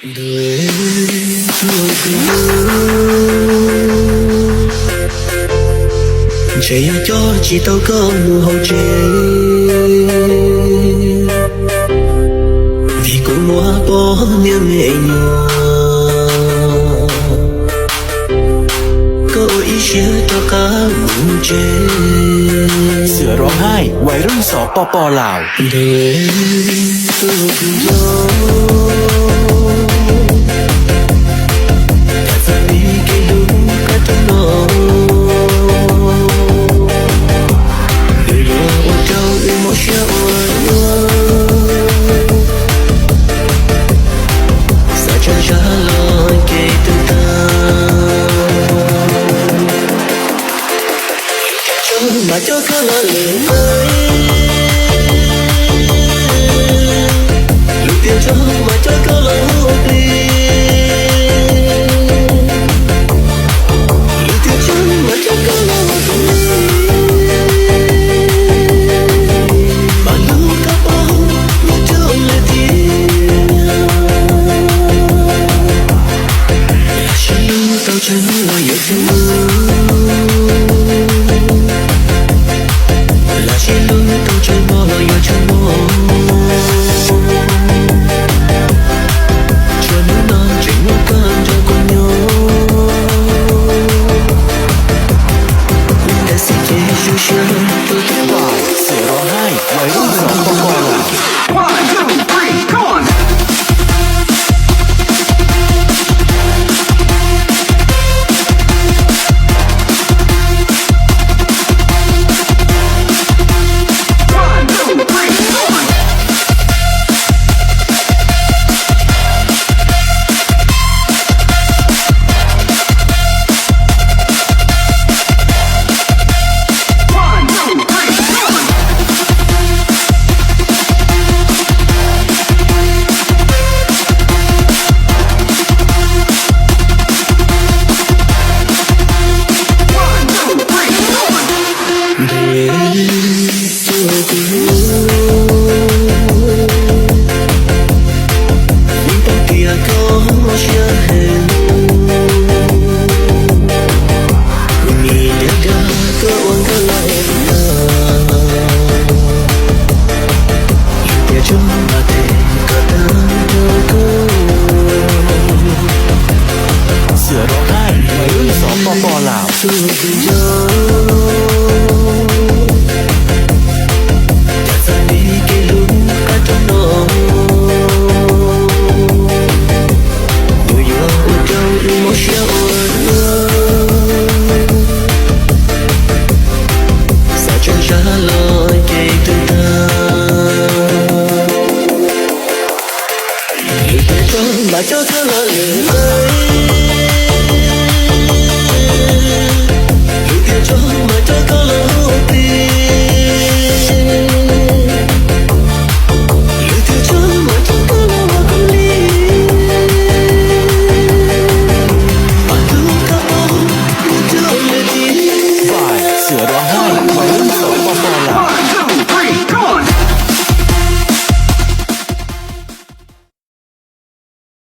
đời thương chạy cho chỉ tao có mù hậu chế vì cũng mua bỏ niềm mẹ nhỏ có ý chia cho cả mù chế เสือร้องไห้วัยรุ่นสปปลาว đời thương mà cho có lo luyện ơi luyện tiền cho mà cho có lo đi luyện tiền cho mà cho có lo đi mà lúc các bao lúc cho là tiền chỉ tao chân lo yêu thương mà cho có lo luyện